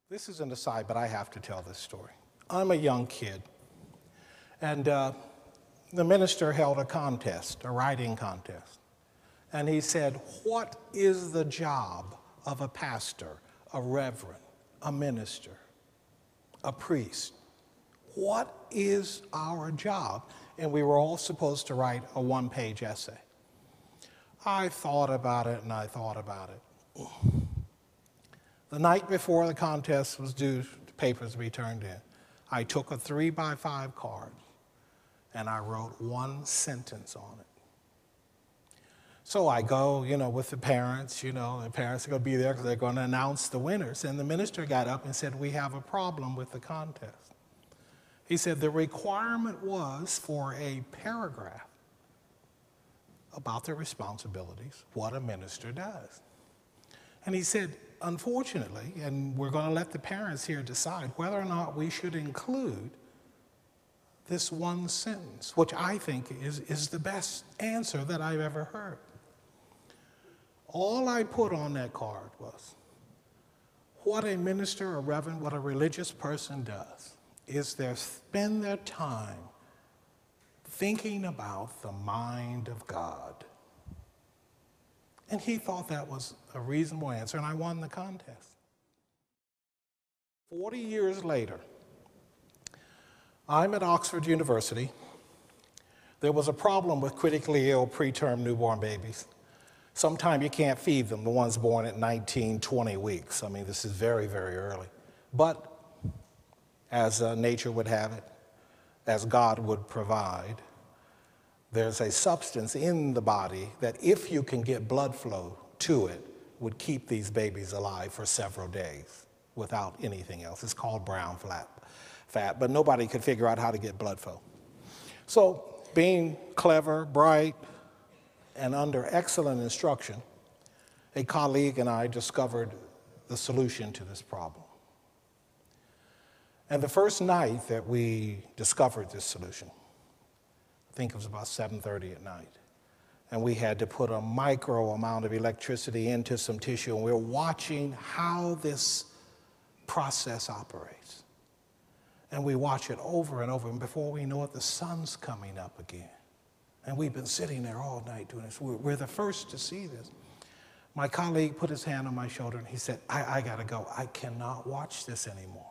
This is an aside, but I have to tell this story. I'm a young kid, and the minister held a contest, a writing contest. And he said, what is the job of a pastor, a reverend, a minister, a priest? What is our job? And we were all supposed to write a one-page essay. I thought about it, and I thought about it. The night before the contest was due, the papers to be turned in, I took a 3x5 card, and I wrote one sentence on it. So I go, with the parents, the parents are going to be there because they're going to announce the winners. And the minister got up and said, we have a problem with the contest. He said the requirement was for a paragraph about the responsibilities, what a minister does. And he said, unfortunately, and we're going to let the parents here decide whether or not we should include this one sentence, which I think is the best answer that I've ever heard. All I put on that card was, what a minister, a reverend, what a religious person does is they spend their time thinking about the mind of God. And he thought that was a reasonable answer, and I won the contest. 40 years later, I'm at Oxford University. There was a problem with critically ill preterm newborn babies. Sometimes you can't feed them, the ones born at 19, 20 weeks. I mean, this is very, very early. But as nature would have it, as God would provide, there's a substance in the body that if you can get blood flow to it, would keep these babies alive for several days without anything else. It's called brown fat, but nobody could figure out how to get blood flow. So being clever, bright, and under excellent instruction, a colleague and I discovered the solution to this problem. And the first night that we discovered this solution, I think it was about 7:30 at night, and we had to put a micro amount of electricity into some tissue, and we're watching how this process operates. And we watch it over and over, and before we know it, the sun's coming up again. And we've been sitting there all night doing this. We're the first to see this. My colleague put his hand on my shoulder, and he said, I gotta go. I cannot watch this anymore.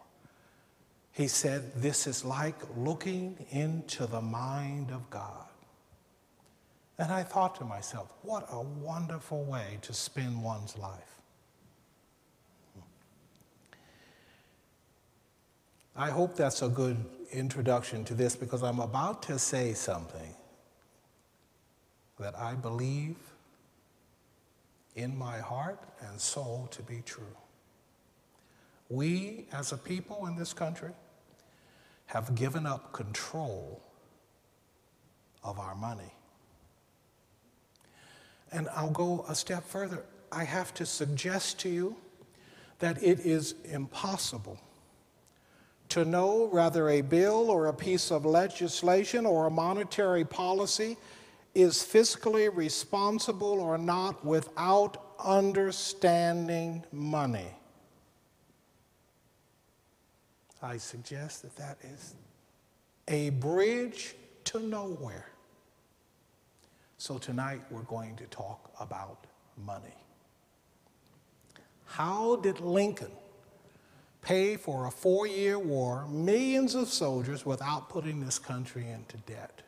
He said, this is like looking into the mind of God. And I thought to myself, what a wonderful way to spend one's life. I hope that's a good introduction to this, because I'm about to say something that I believe in my heart and soul to be true. We, as a people in this country, have given up control of our money. And I'll go a step further. I have to suggest to you that it is impossible to know whether a bill or a piece of legislation or a monetary policy is fiscally responsible or not without understanding money. I suggest that that is a bridge to nowhere. So tonight we're going to talk about money. How did Lincoln pay for a 4-year war, millions of soldiers, without putting this country into debt?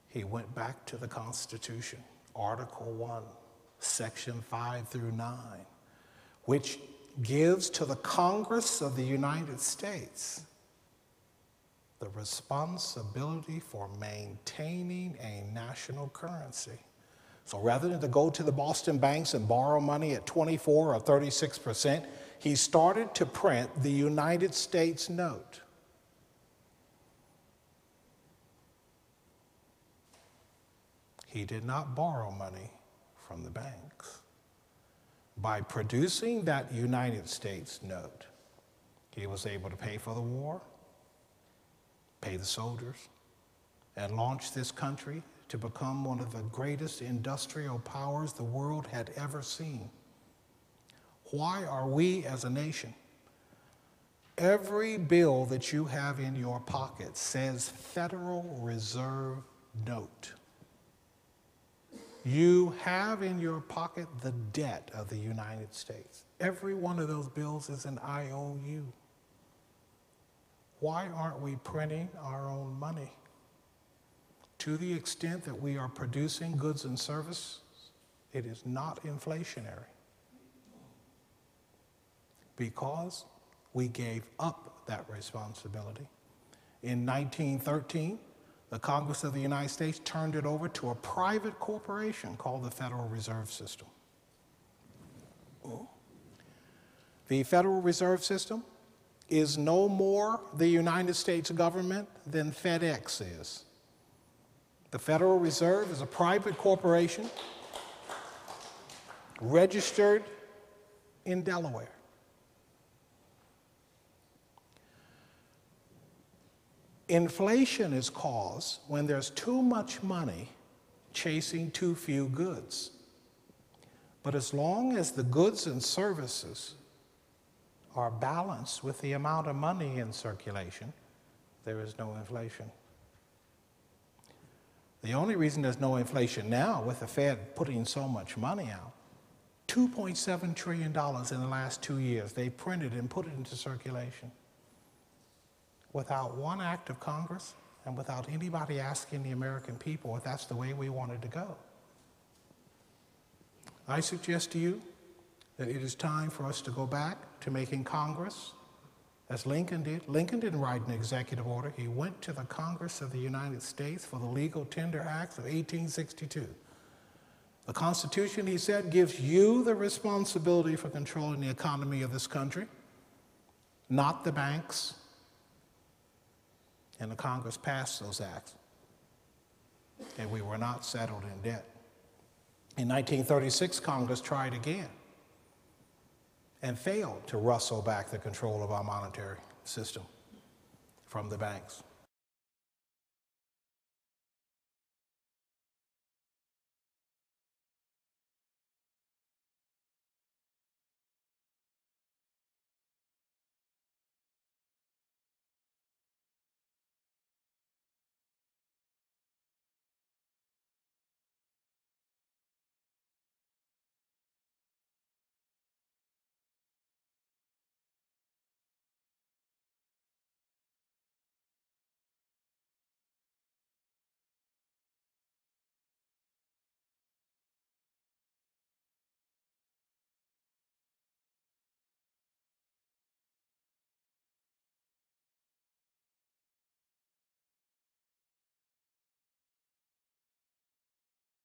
He went back to the Constitution, Article 1, Section 5 through 9, which gives to the Congress of the United States the responsibility for maintaining a national currency. So rather than to go to the Boston banks and borrow money at 24 or 36%, he started to print the United States note. He did not borrow money from the banks. By producing that United States note, he was able to pay for the war, pay the soldiers, and launch this country to become one of the greatest industrial powers the world had ever seen. Why are we as a nation? Every bill that you have in your pocket says Federal Reserve note. You have in your pocket the debt of the United States. Every one of those bills is an IOU. Why aren't we printing our own money? To the extent that we are producing goods and services, it is not inflationary. Because we gave up that responsibility. In 1913, the Congress of the United States turned it over to a private corporation called the Federal Reserve System. The Federal Reserve System is no more the United States government than FedEx is. The Federal Reserve is a private corporation registered in Delaware. Inflation is caused when there's too much money chasing too few goods. But as long as the goods and services are balanced with the amount of money in circulation, there is no inflation. The only reason there's no inflation now, with the Fed putting so much money out, $2.7 trillion in the last 2 years, they printed and put it into circulation. Without one act of Congress and without anybody asking the American people if that's the way we wanted to go. I suggest to you that it is time for us to go back to making Congress, as Lincoln did. Lincoln didn't write an executive order. He went to the Congress of the United States for the Legal Tender Act of 1862. The Constitution, he said, gives you the responsibility for controlling the economy of this country, not the banks. And the Congress passed those acts, and we were not settled in debt. In 1936, Congress tried again and failed to wrestle back the control of our monetary system from the banks.